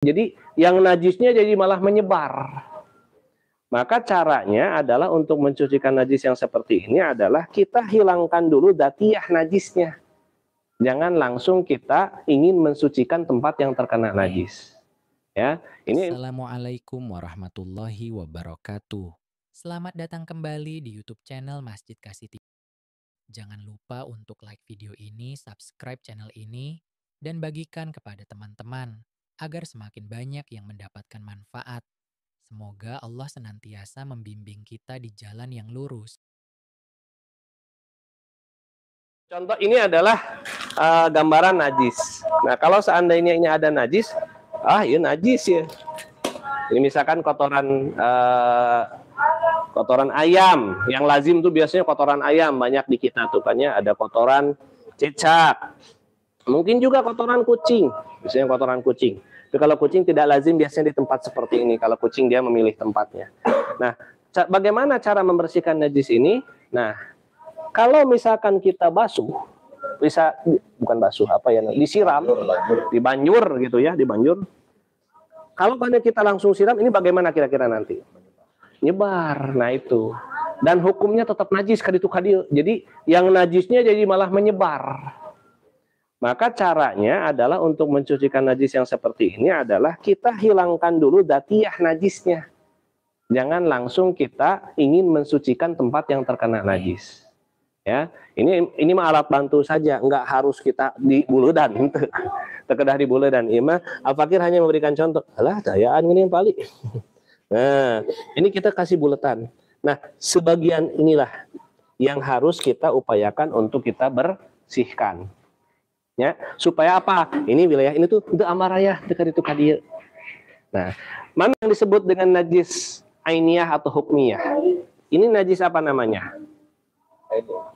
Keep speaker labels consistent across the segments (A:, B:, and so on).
A: Jadi yang najisnya jadi malah menyebar. Maka caranya adalah untuk mencucikan najis yang seperti ini adalah kita hilangkan dulu datiyah najisnya. Jangan langsung kita ingin mensucikan tempat yang terkena najis. Ya, ini.
B: Assalamualaikum warahmatullahi wabarakatuh. Selamat datang kembali di YouTube channel Masjid Kasih TV. Jangan lupa untuk like video ini, subscribe channel ini, dan bagikan kepada teman-teman agar semakin banyak yang mendapatkan manfaat. Semoga Allah senantiasa membimbing kita di jalan yang lurus.
A: Contoh ini adalah gambaran najis. Nah, kalau seandainya ini ada najis, ini najis ya. Ini misalkan kotoran ayam, yang lazim tuh biasanya kotoran ayam banyak di kita tuh kan ya, ada kotoran cicak. Mungkin juga kotoran kucing, biasanya kotoran kucing. Tapi kalau kucing tidak lazim biasanya di tempat seperti ini. Kalau kucing dia memilih tempatnya. Nah, bagaimana cara membersihkan najis ini? Nah, kalau misalkan kita basuh, bukan basuh apa ya, disiram, dibanjur gitu ya, dibanjur. Kalau pada kita langsung siram, ini bagaimana kira-kira nanti? Nyebar, nah itu. Dan hukumnya tetap najis kaditu kadieu. Jadi yang najisnya jadi malah menyebar. Maka caranya adalah untuk mencucikan najis yang seperti ini adalah kita hilangkan dulu datiyah najisnya. Jangan langsung kita ingin mensucikan tempat yang terkena najis. Ya, ini mah alat bantu saja, enggak harus kita di buledan, terkedah di buledan. Ima Al-Fakir hanya memberikan contoh. Alah, dayaan ini paling. Nah, ini kita kasih buletan. Nah, sebagian inilah yang harus kita upayakan untuk kita bersihkan. Ya, supaya apa? Ini wilayah ini tuh itu amarayah dekat itu kadir. Nah, mana yang disebut dengan najis ainiyah atau hukmiyah? Ini najis apa namanya?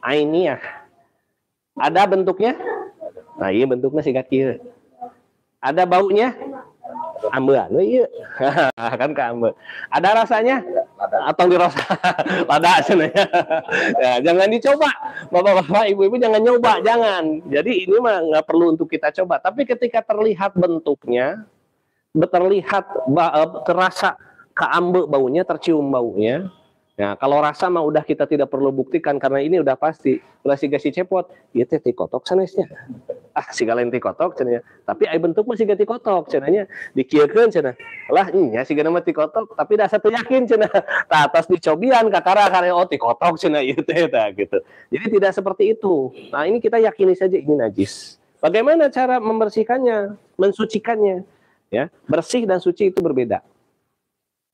A: Ainiyah. Ada bentuknya? Nah, iya bentuknya sigat kieu. Ada baunya? Ambean, iya. Kan ke ambe. Ada rasanya? Atau dirasa lada cenanya. Ya, jangan dicoba. Bapak-bapak, ibu-ibu jangan nyoba, jangan. Jadi ini mah nggak perlu untuk kita coba. Tapi ketika terlihat bentuknya, terlihat terasa keambe baunya, tercium baunya. Nah, kalau rasa mah udah kita tidak perlu buktikan karena ini udah pasti. Ulah siga si cepot, ieu teh tikotok sanesnya. Siga lain tikotok cenanya. Tapi ai bentuk mah siga tikotok cenanya. Dikieukeun cenah. Lah nya siga nama tikotok, tapi da satu yakin cenah. Tah atas dicobian kakara karena tikotok cenah ieu teh tah gitu. Jadi tidak seperti itu. Nah, ini kita yakini saja ini najis. Bagaimana cara membersihkannya, mensucikannya? Ya, bersih dan suci itu berbeda.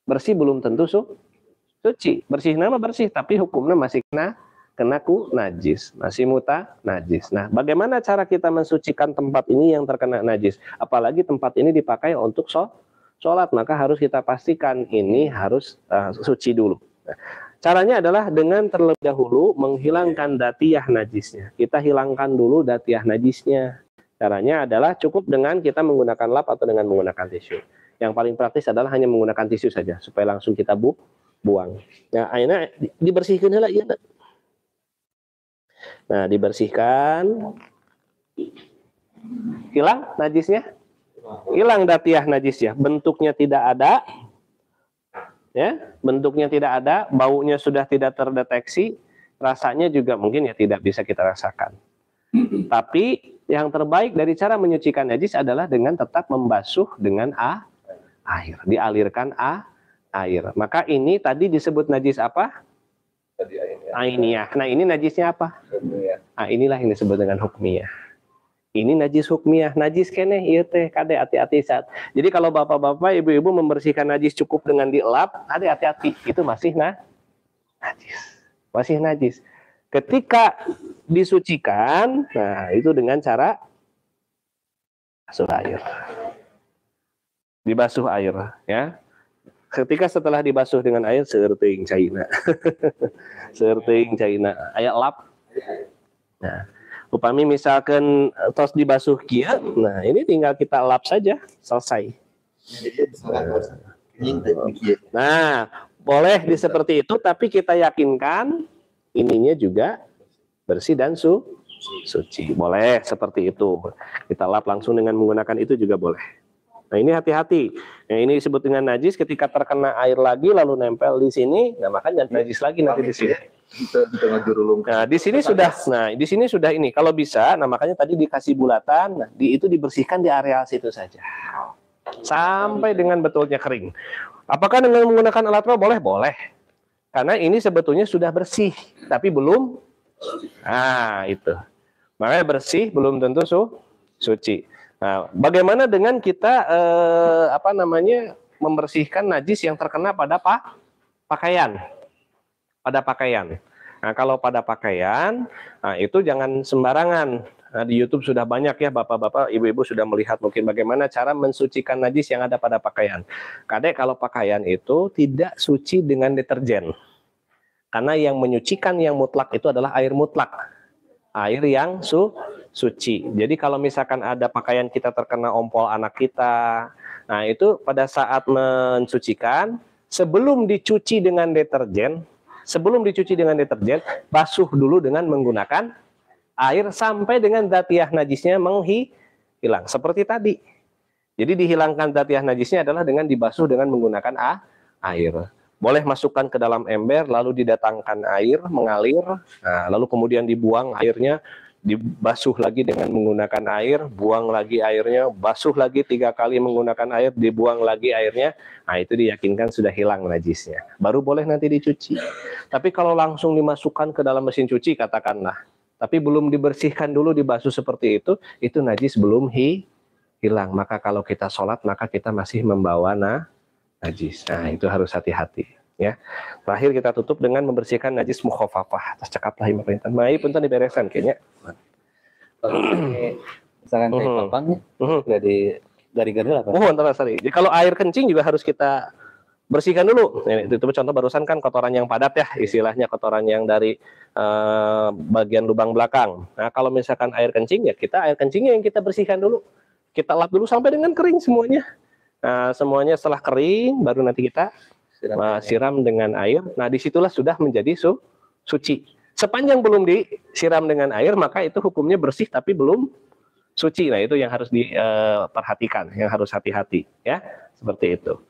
A: Bersih belum tentu suci, bersih nama bersih, tapi hukumnya masih kena najis, masih najis. Nah, bagaimana cara kita mensucikan tempat ini yang terkena najis? Apalagi tempat ini dipakai untuk sholat, maka harus kita pastikan ini harus suci dulu. Nah, caranya adalah dengan terlebih dahulu menghilangkan datiyah najisnya. Kita hilangkan dulu datiyah najisnya. Caranya adalah cukup dengan kita menggunakan lap atau dengan menggunakan tisu. Yang paling praktis adalah hanya menggunakan tisu saja, supaya langsung kita buang. Nah, akhirnya dibersihkan lah ya. Nah, dibersihkan. Hilang najisnya? Hilang datiyah najisnya. Bentuknya tidak ada. Ya, bentuknya tidak ada, baunya sudah tidak terdeteksi, rasanya juga mungkin ya tidak bisa kita rasakan. Tapi yang terbaik dari cara menyucikan najis adalah dengan tetap membasuh dengan air, dialirkan air. Maka ini tadi disebut najis apa? Ainiyah. Nah, ini najisnya apa? Nah, inilah yang disebut dengan hukmiyah. Ini najis hukmiyah, najis keneh ieu teh kade hati-hati saat. Jadi kalau bapak-bapak, ibu-ibu membersihkan najis cukup dengan dielap, kade hati-hati, itu masih najis. Masih najis. Ketika disucikan, nah itu dengan cara basuh air. Dibasuh air, ya. Ketika setelah dibasuh dengan air, seueur teuing caina. Seueur teuing caina. Aya lap. Nah, upami misalkan tos dibasuh kieu, nah ini tinggal kita lap saja, selesai. Nah, boleh seperti itu, tapi kita yakinkan ininya juga bersih dan suci. Boleh seperti itu. Kita lap langsung dengan menggunakan itu juga boleh. Nah ini hati-hati. Nah, ini disebut dengan najis ketika terkena air lagi lalu nempel di sini. Nah maka jadi najis lagi nanti di sini. Nah di sini sudah. Nah di sini sudah ini. Kalau bisa, nah makanya tadi dikasih bulatan. Nah, itu dibersihkan di area situ saja sampai dengan betulnya kering. Apakah dengan menggunakan alat roh boleh? Boleh. Karena ini sebetulnya sudah bersih, tapi belum. Nah itu. Makanya bersih belum tentu suci. Nah, bagaimana dengan kita membersihkan najis yang terkena pada pakaian? Pada pakaian. Nah, kalau pada pakaian, nah itu jangan sembarangan. Nah, di YouTube sudah banyak ya bapak-bapak, ibu-ibu sudah melihat mungkin bagaimana cara mensucikan najis yang ada pada pakaian. Kadang kalau pakaian itu tidak suci dengan deterjen. Karena yang menyucikan yang mutlak itu adalah air mutlak. Air yang suci. Jadi kalau misalkan ada pakaian kita terkena ompol anak kita, nah itu pada saat mensucikan, sebelum dicuci dengan deterjen, basuh dulu dengan menggunakan air sampai dengan zatiah najisnya menghilang. Seperti tadi. Jadi dihilangkan zatiah najisnya adalah dengan dibasuh dengan menggunakan air. Boleh masukkan ke dalam ember, lalu didatangkan air, mengalir, nah, lalu kemudian dibuang airnya, dibasuh lagi dengan menggunakan air, buang lagi airnya, basuh lagi 3 kali menggunakan air, dibuang lagi airnya, nah itu diyakinkan sudah hilang najisnya. Baru boleh nanti dicuci. Tapi kalau langsung dimasukkan ke dalam mesin cuci, katakanlah, tapi belum dibersihkan dulu, dibasuh seperti itu najis belum hilang. Maka kalau kita sholat, maka kita masih membawa najis. Nah, itu harus hati-hati ya. Terakhir kita tutup dengan membersihkan najis mukhafafah. Tercekaplah lima perintah. Mai punten dibereskan kayaknya.
C: Misalkan kayak papangnya dari gandul apa?
A: Antara sari. Jadi kalau air kencing juga harus kita bersihkan dulu. Ini itu contoh barusan kan kotoran yang padat ya, istilahnya kotoran yang dari bagian lubang belakang. Nah, kalau misalkan air kencing ya kita air kencingnya yang kita bersihkan dulu. Kita lap dulu sampai dengan kering semuanya. Nah, semuanya setelah kering, baru nanti kita siram dengan air. Nah, disitulah sudah menjadi suci. Sepanjang belum disiram dengan air, maka itu hukumnya bersih tapi belum suci. Nah, itu yang harus diperhatikan, yang harus hati-hati, ya, seperti itu.